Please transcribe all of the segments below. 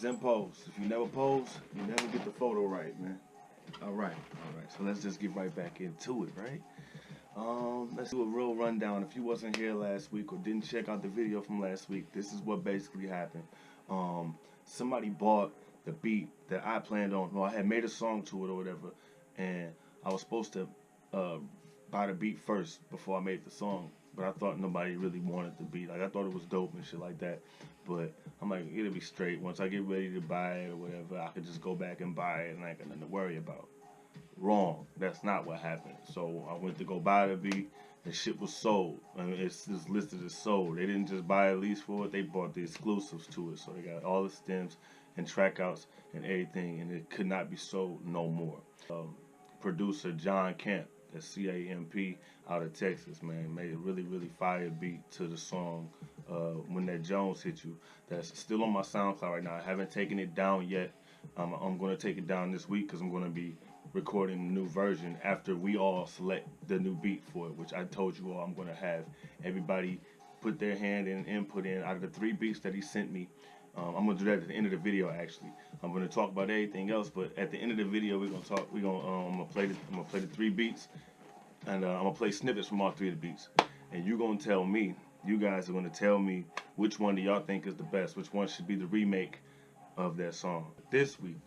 It's in pose. If you never pose, you never get the photo right, man. All right. So let's just get right back into it, right? Let's do a real rundown. If you wasn't here last week or didn't check out the video from last week, this is what basically happened. Somebody bought the beat that I planned on. Well, I had made a song to it or whatever, and I was supposed to buy the beat first before I made the song. But I thought nobody really wanted the beat. Like, I thought it was dope and shit like that. But I'm like, it'll be straight. Once I get ready to buy it or whatever, I could just go back and buy it and I ain't got nothing to worry about. Wrong. That's not what happened. So I went to go buy the beat. The shit was sold. I mean, it's listed as sold. They didn't just buy a lease for it. They bought the exclusives to it. So they got all the stems and track outs and everything. And it could not be sold no more. Producer John Camp, that's C-A-M-P, out of Texas, man, made a really fire beat to the song When That Jones Hit You. That's still on my SoundCloud right now. I haven't taken it down yet. I'm going to take it down this week because I'm going to be recording a new version after we all select the new beat for it, which I told you all I'm going to have everybody put their hand in and input in. Out of the 3 beats that he sent me, I'm gonna do that at the end of the video. Actually, I'm gonna talk about everything else, but at the end of the video, we're gonna talk. I'm gonna play the 3 beats, and I'm gonna play snippets from all 3 of the beats. And you're gonna tell me. You guys are gonna tell me which one do y'all think is the best. Which one should be the remake of that song. This week,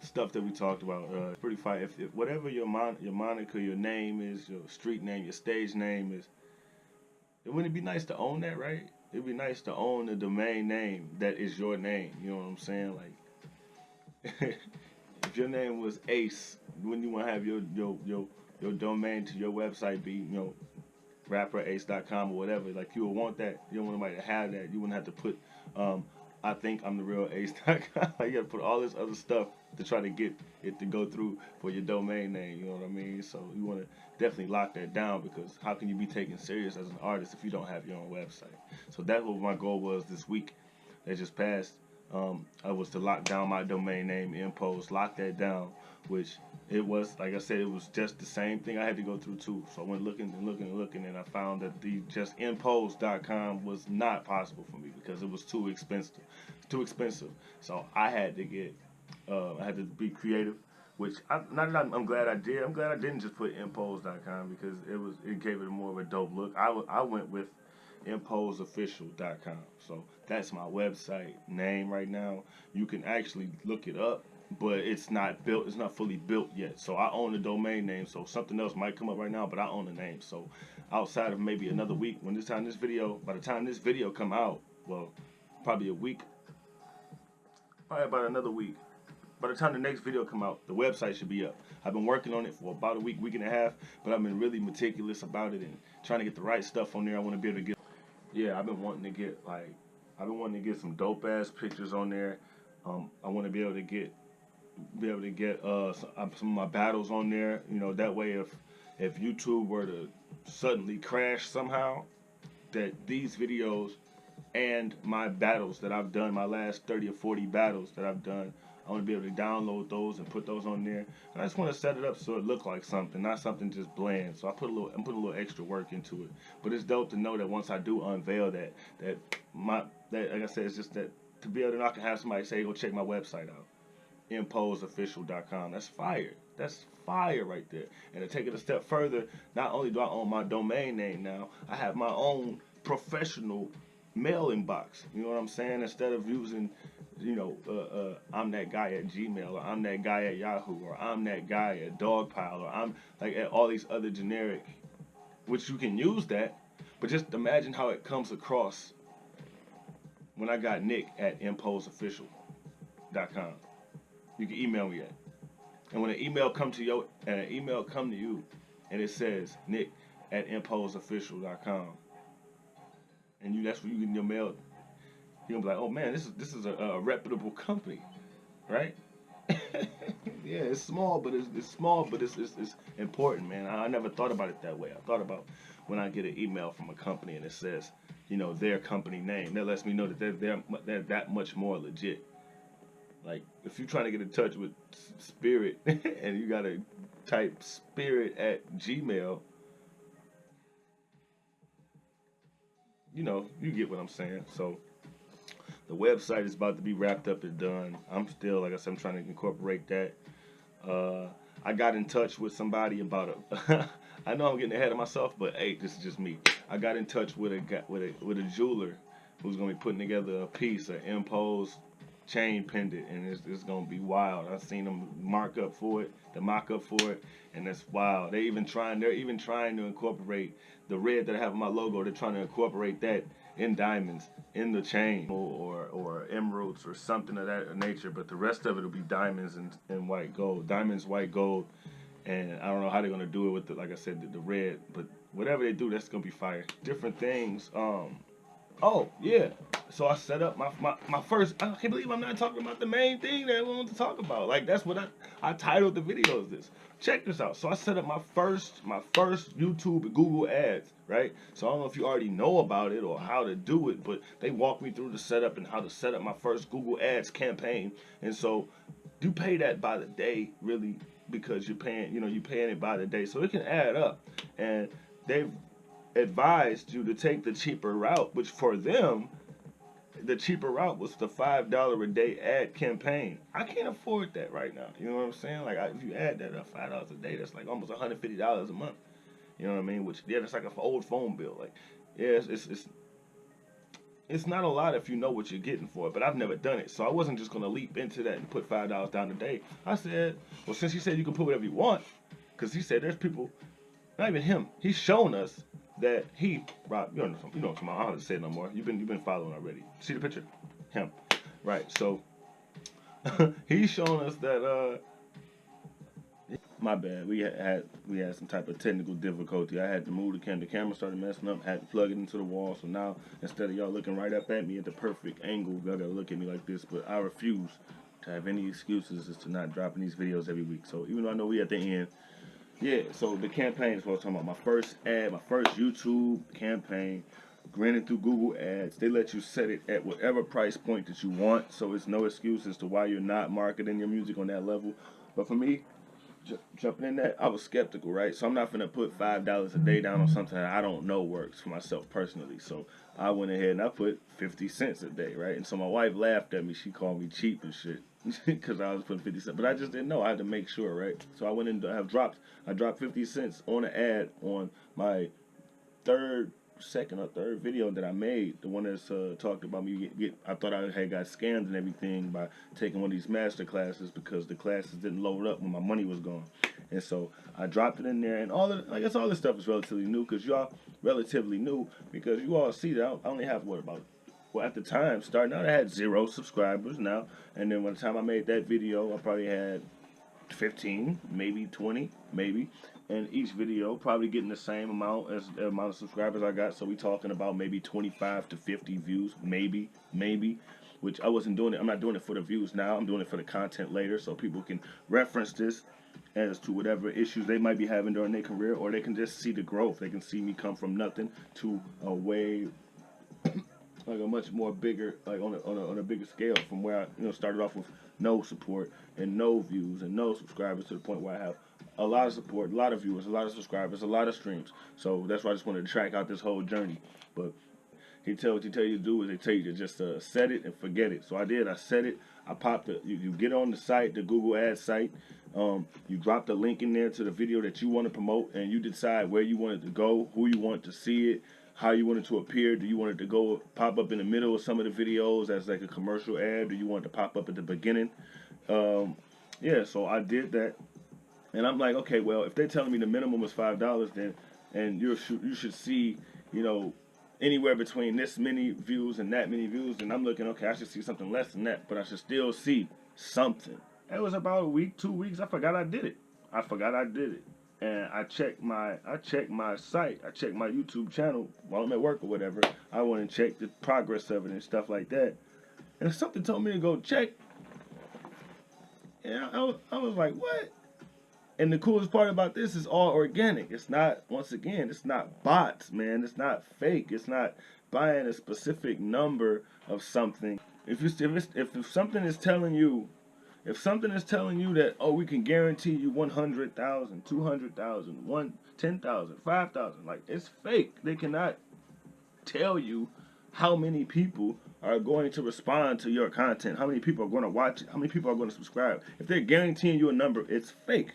stuff that we talked about, pretty fire. If whatever your moniker, your name is, your street name, your stage name is, wouldn't it be nice to own that, right? It'd be nice to own the domain name that is your name. You know what I'm saying? Like, if your name was Ace, wouldn't you want to have your domain to your website be, rapperace.com or whatever? Like, you would want that. You don't want nobody to have that. You wouldn't have to put, I think I'm the real ace.com. You got to put all this other stuff to try to get it to go through for your domain name. You know what I mean? So you want to definitely lock that down, because how can you be taken serious as an artist if you don't have your own website? So that's what my goal was this week that just passed. I was to lock down my domain name, Impose, lock that down, which it was, like I said, it was just the same thing I had to go through too. So I went looking, and I found that the just impose.com was not possible for me because it was too expensive. So I had to get, I had to be creative, which I'm glad I did. I'm glad I didn't just put impose.com because it gave it more of a dope look. I went with imposeofficial.com. So that's my website name right now. You can actually look it up, but it's not built. It's not fully built yet. So I own the domain name. So something else might come up right now, but I own the name. So outside of maybe another week, by the time this video come out, well, probably a week, probably about another week. By the time the next video come out, the website should be up. I've been working on it for about a week and a half, but I've been really meticulous about it and trying to get the right stuff on there. I want to be able to get, I've been wanting to get some dope ass pictures on there. I want to be able to get some of my battles on there. That way if YouTube were to suddenly crash somehow, that these videos and my battles that I've done, my last 30 or 40 battles that I've done, I want to be able to download those and put those on there. And I just want to set it up so it looks like something, not something just bland. So I'm putting a little extra work into it. But it's dope to know that once I do unveil that like I said, it's just that to be able to, I can have somebody say, go check my website out, imposeofficial.com. That's fire. That's fire right there. And to take it a step further, not only do I own my domain name now, I have my own professional mailing box. You know what I'm saying? Instead of using, I'm that guy at Gmail, or I'm that guy at Yahoo, or I'm that guy at Dogpile, or I'm like at all these other generic, which you can use that, but just imagine how it comes across when I got Nick at imposeofficial.com. You can email me at. And when an email come to you and it says Nick at imposeofficial.com, and that's where you get your mail, you're gonna be like, oh man, this is a reputable company, right? Yeah, it's small, but it's important, man. I never thought about it that way. I thought about when I get an email from a company and it says, their company name. That lets me know that they're that much more legit. Like, if you're trying to get in touch with Spirit and you gotta type Spirit at Gmail, you get what I'm saying. So The website is about to be wrapped up and done. I'm still, like I said, I'm trying to incorporate that. I got in touch with somebody about a. I know I'm getting ahead of myself, but hey, this is just me. I got in touch with a jeweler who's gonna be putting together a piece, an Pose chain pendant, and it's gonna be wild. I've seen them mock up for it, and that's wild. They're even trying to incorporate the red that I have on my logo. They're trying to incorporate that in diamonds in the chain or emeralds or something of that nature. But the rest of it will be diamonds and white gold, diamonds, white gold, and I don't know how they're gonna do it with the, like I said, the red. But whatever they do, that's gonna be fire. Different things. Oh, yeah. So I set up my first. I can't believe I'm not talking about the main thing that I wanted to talk about. Like, that's what I titled the video as this. Check this out. So I set up my first YouTube and Google ads, right? So I don't know if you already know about it or how to do it, but they walked me through the setup and how to set up my first Google ads campaign. And so you pay that by the day, really, because you're paying it by the day. So it can add up. And they've advised you to take the cheaper route, which for them, the cheaper route was the $5 a day ad campaign. I can't afford that right now. You know what I'm saying? Like, if you add that up, $5 a day, that's like almost $150 a month. You know what I mean? Which, yeah, that's like an old phone bill. Like, yeah, it's not a lot if you know what you're getting for it, but I've never done it. So I wasn't just going to leap into that and put $5 down a day. I said, well, since he said you can put whatever you want, because he said there's people, not even him, he's shown us that Rob, you know what I'm talking about. I don't have to say it no more. You've been following already. See the picture? Him. Right. So he's shown us that my bad. We had some type of technical difficulty. I had to move the camera. The camera started messing up. Had to plug it into the wall. So now instead of y'all looking right up at me at the perfect angle, y'all gotta look at me like this. But I refuse to have any excuses as to not dropping these videos every week. So even though I know we at the end. Yeah, so the campaign is what I'm talking about. My first ad, my first YouTube campaign, granted through Google Ads. They let you set it at whatever price point that you want, so it's no excuse as to why you're not marketing your music on that level. But for me, jumping in that, I was skeptical, right? So I'm not going to put $5 a day down on something that I don't know works for myself personally. So I went ahead and I put 50 cents a day, right? And so my wife laughed at me. She called me cheap and shit. Because I was putting 50 cents, but I just didn't know. I had to make sure, right? So I went in. I dropped 50 cents on an ad on my second or third video that I made. The one that's talked about me I thought I had got scammed and everything by taking one of these master classes because the classes didn't load up when my money was gone. And so I dropped it in there, and I guess all this stuff is relatively new because y'all relatively new because you all see that I only have at the time, starting out, I had 0 subscribers now. And then by the time I made that video, I probably had 15, maybe 20, maybe. And each video probably getting the same amount as the amount of subscribers I got. So we talking about maybe 25 to 50 views, maybe. Which I wasn't doing it. I'm not doing it for the views now. I'm doing it for the content later. So people can reference this as to whatever issues they might be having during their career. Or they can just see the growth. They can see me come from nothing to a way... like a much more bigger, like on a bigger scale from where I started off with no support and no views and no subscribers to the point where I have a lot of support, a lot of viewers, a lot of subscribers, a lot of streams. So that's why I just wanted to track out this whole journey. But what he tell you to do is they tell you to just set it and forget it. So I did. I set it. I popped it. You get on the site, the Google Ads site. You drop the link in there to the video that you want to promote, and you decide where you want it to go, who you want to see it, how you want it to appear. Do you want it to pop up in the middle of some of the videos as like a commercial ad? Do you want it to pop up at the beginning? Yeah, so I did that. And I'm like, okay, well, if they're telling me the minimum is $5, then and you should see, anywhere between this many views and that many views, and I'm looking, okay, I should see something less than that, but I should still see something. It was about a week, 2 weeks. I forgot I did it. And I checked my site. I checked my YouTube channel while I'm at work or whatever. I went and checked the progress of it and stuff like that. And something told me to go check. And I was like, what? And the coolest part about this is all organic. It's not, once again, it's not bots, man. It's not fake. It's not buying a specific number of something. If something is telling you, that, oh, we can guarantee you 100,000, 200,000, 10,000, 5,000, like, it's fake. They cannot tell you how many people are going to respond to your content, how many people are going to watch it, how many people are going to subscribe. If they're guaranteeing you a number, it's fake,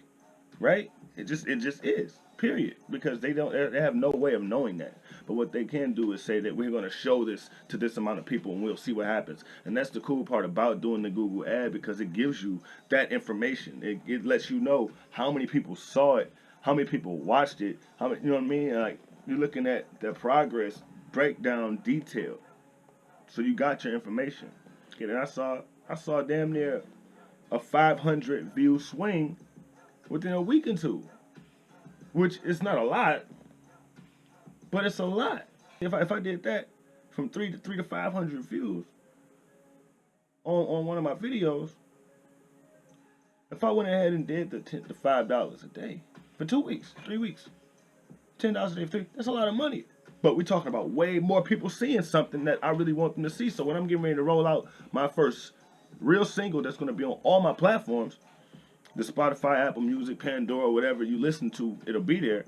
right? It just is, period. Because they have no way of knowing that. But what they can do is say that we're going to show this to this amount of people and we'll see what happens. And that's the cool part about doing the Google ad, because it gives you that information. It lets you know how many people saw it, how many people watched it, how many, you know what I mean? Like, you're looking at the progress breakdown detail. So you got your information. Okay, and I saw damn near a 500 view swing within a week or two, which is not a lot, but it's a lot. If I did that from 3 to 500 views on one of my videos, if I went ahead and did the $5 a day for 2 weeks, 3 weeks, $10 a day, that's a lot of money. But we're talking about way more people seeing something that I really want them to see. So when I'm getting ready to roll out my first real single that's going to be on all my platforms, the Spotify, Apple Music, Pandora, whatever you listen to, it'll be there.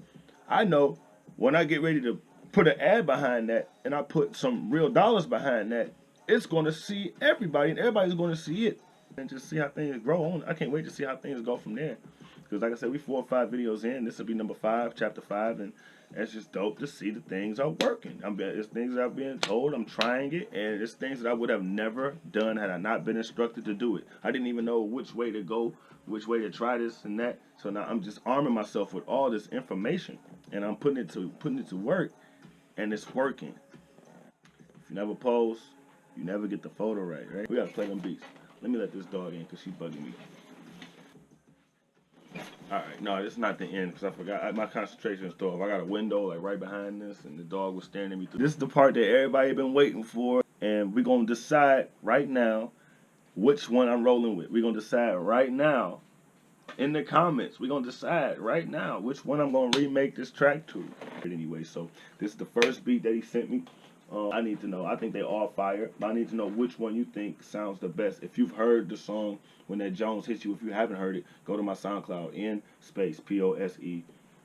I know when I get ready to put an ad behind that and I put some real dollars behind that, it's going to see everybody and everybody's going to see it and just see how things grow on. I can't wait to see how things go from there. Because like I said, we 4 or 5 videos in. This will be number 5, chapter 5, and it's just dope to see that things are working. It's things that I'm being told, I'm trying it, and it's things that I would have never done had I not been instructed to do it. I didn't even know which way to go, which way to try this and that. So now I'm just arming myself with all this information, and I'm putting it to work, and it's working. If you never pose, you never get the photo right? We gotta play them beats. Let me let this dog in because she's bugging me. Alright, no, it's not the end because I forgot. My concentration is off. I got a window like right behind this and the dog was staring at me through. This is the part that everybody been waiting for, and we're going to decide right now which one I'm rolling with. We're going to decide right now in the comments. We're going to decide right now which one I'm going to remake this track to. Anyway, so this is the first beat that he sent me. I need to know. I think they all fire, but I need to know which one you think sounds the best. If you've heard the song When That Jones Hits You, if you haven't heard it, go to my SoundCloud, N_POSE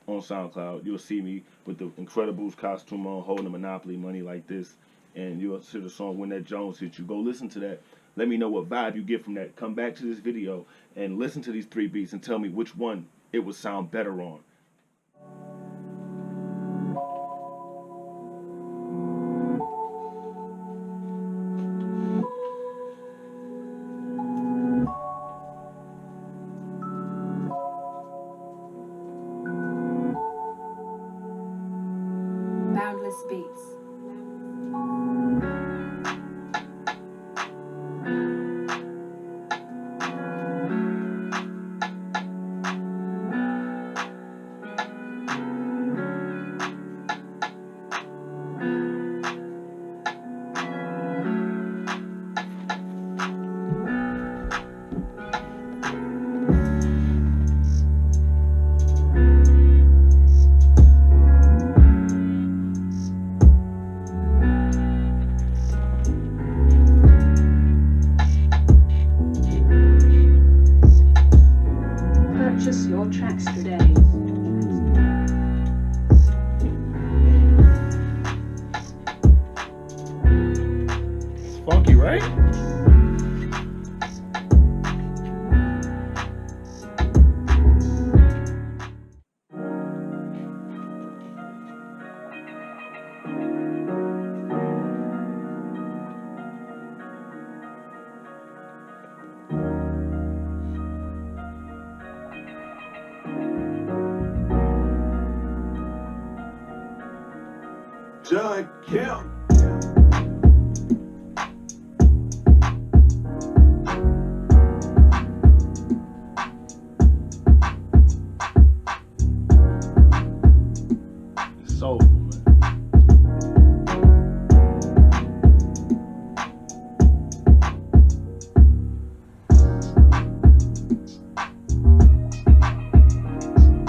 on SoundCloud. You'll see me with the Incredibles costume on, holding a Monopoly money like this, and you'll see the song When That Jones Hits You. Go listen to that. Let me know what vibe you get from that. Come back to this video and listen to these 3 beats and tell me which one it would sound better on. Boundless Beats. Purchase your tracks today. It's funky, right? John Kemp. It's soulful, man.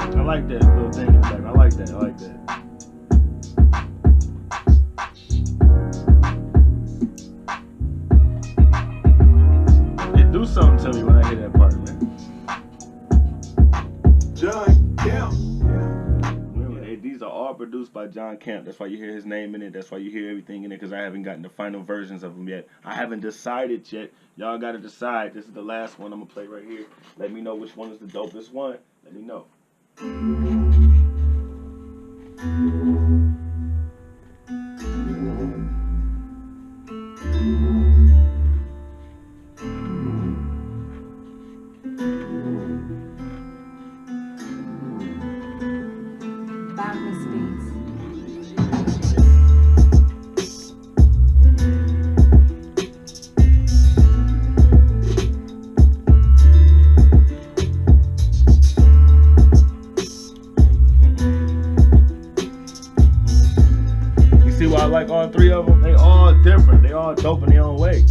I like that little thing in the back. I like that. Do something to me when I hear that part, man. John Kemp. Remember, these are all produced by John Camp. That's why you hear his name in it. That's why you hear everything in it, because I haven't gotten the final versions of them yet. I haven't decided yet. Y'all got to decide. This is the last one I'm going to play right here. Let me know which one is the dopest one. Let me know. Boundless Beats. You see why I like all three of them? They all different. They all dope in their own way.